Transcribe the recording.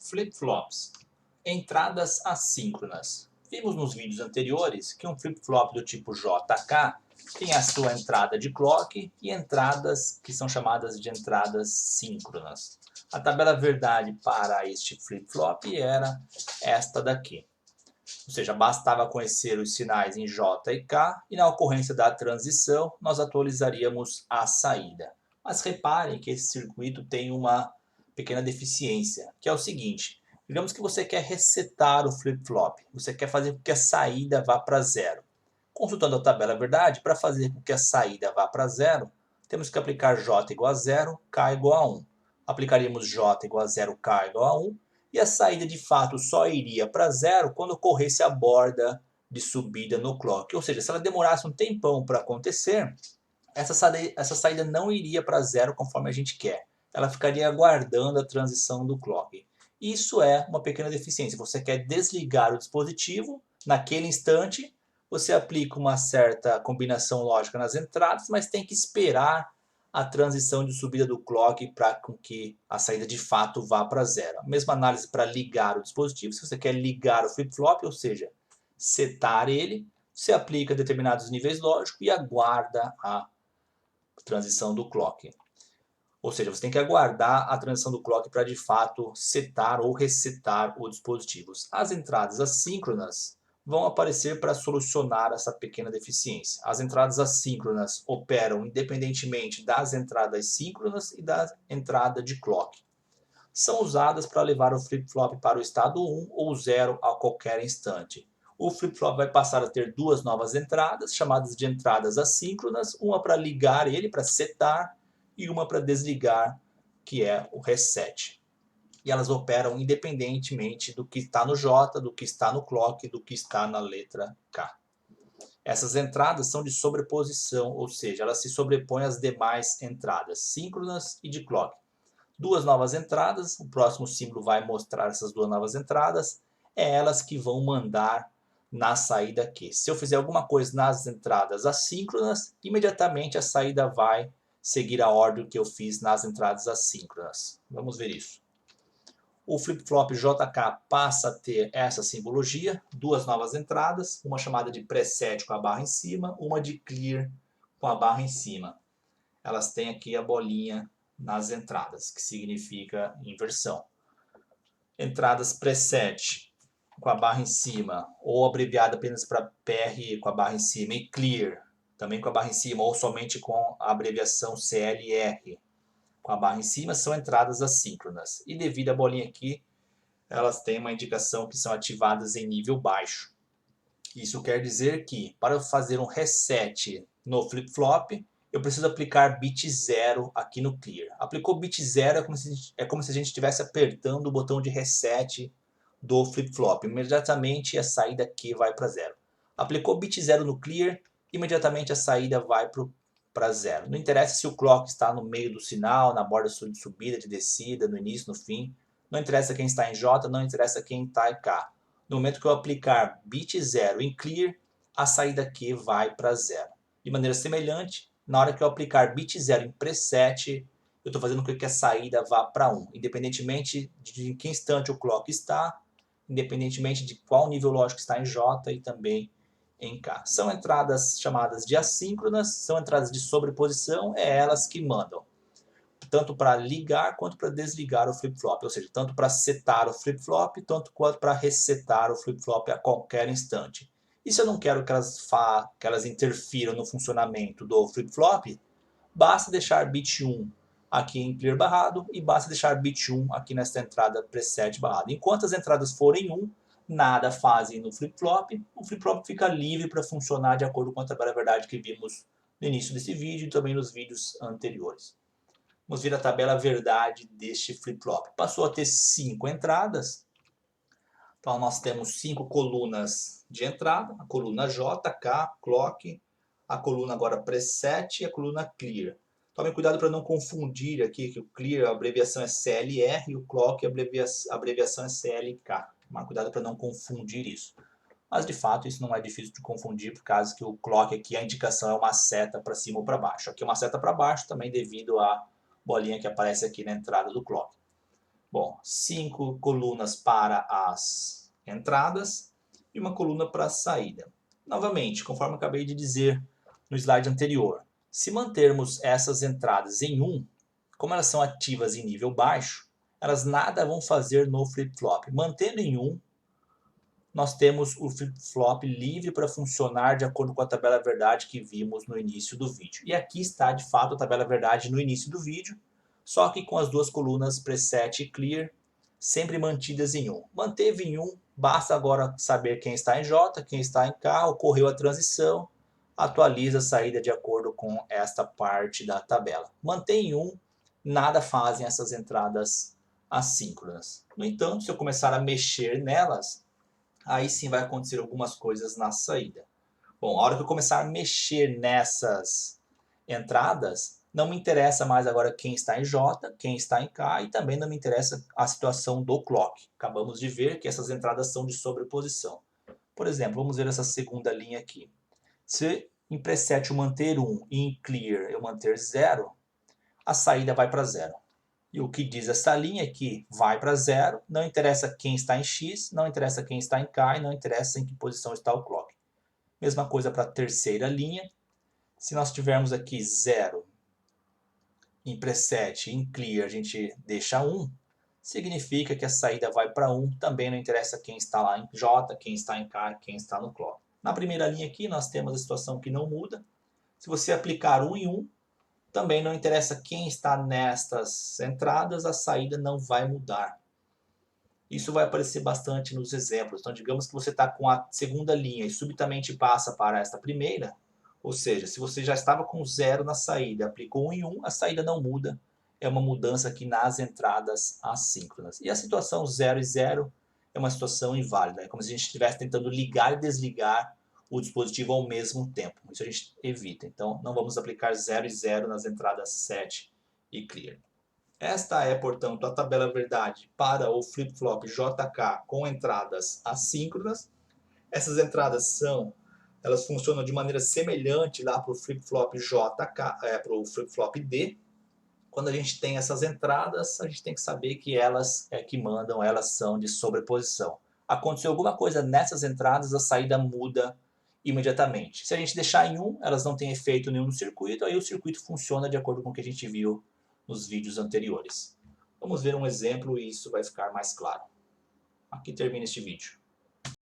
Flip-flops. Entradas assíncronas. Vimos nos vídeos anteriores que um flip-flop do tipo JK tem a sua entrada de clock e entradas que são chamadas de entradas síncronas. A tabela verdade para este flip-flop era esta daqui. Ou seja, bastava conhecer os sinais em J e K e na ocorrência da transição nós atualizaríamos a saída. Mas reparem que esse circuito tem uma pequena deficiência, que é o seguinte: digamos que você quer resetar o flip-flop, você quer fazer com que a saída vá para zero. Consultando a tabela verdade, para fazer com que a saída vá para zero, temos que aplicar J igual a 0, K igual a 1. Aplicaríamos J igual a 0, K igual a 1, e a saída de fato só iria para zero quando ocorresse a borda de subida no clock. Ou seja, se ela demorasse um tempão para acontecer, essa saída não iria para zero conforme a gente quer. Ela ficaria aguardando a transição do clock. Isso é uma pequena deficiência. Você quer desligar o dispositivo naquele instante, você aplica uma certa combinação lógica nas entradas, mas tem que esperar a transição de subida do clock para que a saída de fato vá para zero. A mesma análise para ligar o dispositivo. Se você quer ligar o flip-flop, ou seja, setar ele, você aplica determinados níveis lógicos e aguarda a transição do clock. Ou seja, você tem que aguardar a transição do clock para de fato setar ou resetar o dispositivo. As entradas assíncronas vão aparecer para solucionar essa pequena deficiência. As entradas assíncronas operam independentemente das entradas síncronas e da entrada de clock. São usadas para levar o flip-flop para o estado 1 ou 0 a qualquer instante. O flip-flop vai passar a ter duas novas entradas, chamadas de entradas assíncronas, uma para ligar ele, para setar, e uma para desligar, que é o reset. E elas operam independentemente do que está no J, do que está no clock, do que está na letra K. Essas entradas são de sobreposição, ou seja, elas se sobrepõem às demais entradas síncronas e de clock. Duas novas entradas, o próximo símbolo vai mostrar essas duas novas entradas, é elas que vão mandar na saída aqui. Se eu fizer alguma coisa nas entradas assíncronas, imediatamente a saída vai seguir a ordem que eu fiz nas entradas assíncronas. Vamos ver isso. O flip-flop JK passa a ter essa simbologia, duas novas entradas, uma chamada de preset com a barra em cima, uma de clear com a barra em cima. Elas têm aqui a bolinha nas entradas, que significa inversão. Entradas preset com a barra em cima, ou abreviada apenas para PR com a barra em cima, e clear também com a barra em cima, ou somente com a abreviação CLR com a barra em cima, são entradas assíncronas. E devido à bolinha aqui, elas têm uma indicação que são ativadas em nível baixo. Isso quer dizer que, para fazer um reset no flip-flop, eu preciso aplicar bit 0 aqui no clear. Aplicou bit 0 é como se a gente estivesse apertando o botão de reset do flip-flop. Imediatamente a saída aqui vai para 0. Aplicou bit 0 no clear, imediatamente a saída vai para 0. Não interessa se o clock está no meio do sinal, na borda de subida, de descida, no início, no fim. Não interessa quem está em J, não interessa quem está em K. No momento que eu aplicar bit 0 em clear, a saída aqui vai para 0. De maneira semelhante, na hora que eu aplicar bit 0 em preset, eu estou fazendo com que a saída vá para 1. Independentemente de em que instante o clock está, independentemente de qual nível lógico está em J e também em K. São entradas chamadas de assíncronas, são entradas de sobreposição, é elas que mandam. Tanto para ligar quanto para desligar o flip-flop, ou seja, tanto para setar o flip-flop, tanto quanto para resetar o flip-flop a qualquer instante. E se eu não quero que elas interfiram no funcionamento do flip-flop, basta deixar bit 1 aqui em clear barrado e basta deixar bit 1 aqui nesta entrada preset barrado. Enquanto as entradas forem 1, nada fazem no flip-flop, o flip-flop fica livre para funcionar de acordo com a tabela verdade que vimos no início desse vídeo e também nos vídeos anteriores. Vamos ver a tabela verdade deste flip-flop. Passou a ter 5 entradas. Então nós temos 5 colunas de entrada. A coluna J, K, Clock, a coluna agora Preset e a coluna Clear. Tomem cuidado para não confundir aqui que o Clear, a abreviação é CLR e o Clock, a abreviação é CLK. Tomar cuidado para não confundir isso. Mas de fato isso não é difícil de confundir, por causa que o Clock aqui, a indicação é uma seta para cima ou para baixo. Aqui é uma seta para baixo também devido a bolinha que aparece aqui na entrada do clock. Bom, 5 colunas para as entradas e uma coluna para a saída. Novamente, conforme eu acabei de dizer no slide anterior, se mantermos essas entradas em 1, como elas são ativas em nível baixo, elas nada vão fazer no flip-flop. Mantendo em 1, nós temos o flip-flop livre para funcionar de acordo com a tabela verdade que vimos no início do vídeo. E aqui está, de fato, a tabela verdade no início do vídeo, só que com as duas colunas preset e clear sempre mantidas em 1. Manteve em 1, basta agora saber quem está em J, quem está em K, ocorreu a transição, atualiza a saída de acordo com esta parte da tabela. Mantém em 1, nada fazem essas entradas assíncronas. No entanto, se eu começar a mexer nelas, aí sim vai acontecer algumas coisas na saída. Bom, a hora que eu começar a mexer nessas entradas, não me interessa mais agora quem está em J, quem está em K, e também não me interessa a situação do clock. Acabamos de ver que essas entradas são de sobreposição. Por exemplo, vamos ver essa segunda linha aqui. Se em preset eu manter 1 e em clear eu manter 0, a saída vai para 0. E o que diz essa linha é que vai para 0, não interessa quem está em X, não interessa quem está em K e não interessa em que posição está o clock. Mesma coisa para a terceira linha. Se nós tivermos aqui 0 em preset e em clear a gente deixa 1, significa que a saída vai para 1, também não interessa quem está lá em J, quem está em K, quem está no clock. Na primeira linha aqui nós temos a situação que não muda. Se você aplicar 1 em 1, também não interessa quem está nestas entradas, a saída não vai mudar. Isso vai aparecer bastante nos exemplos. Então, digamos que você está com a segunda linha e subitamente passa para esta primeira, ou seja, se você já estava com 0 na saída, aplicou 1 em 1, a saída não muda. É uma mudança aqui nas entradas assíncronas. E a situação 0 e 0 é uma situação inválida. É como se a gente estivesse tentando ligar e desligar o dispositivo ao mesmo tempo. Isso a gente evita. Então, não vamos aplicar 0 e 0 nas entradas set e clear. Esta é, portanto, a tabela verdade para o flip-flop JK com entradas assíncronas. Essas entradas elas funcionam de maneira semelhante lá para o flip-flop JK, para o flip-flop D. Quando a gente tem essas entradas, a gente tem que saber que elas é que mandam, elas são de sobreposição. Aconteceu alguma coisa nessas entradas, a saída muda imediatamente. Se a gente deixar em 1, elas não têm efeito nenhum no circuito, aí o circuito funciona de acordo com o que a gente viu nos vídeos anteriores. Vamos ver um exemplo e isso vai ficar mais claro. Aqui termina este vídeo.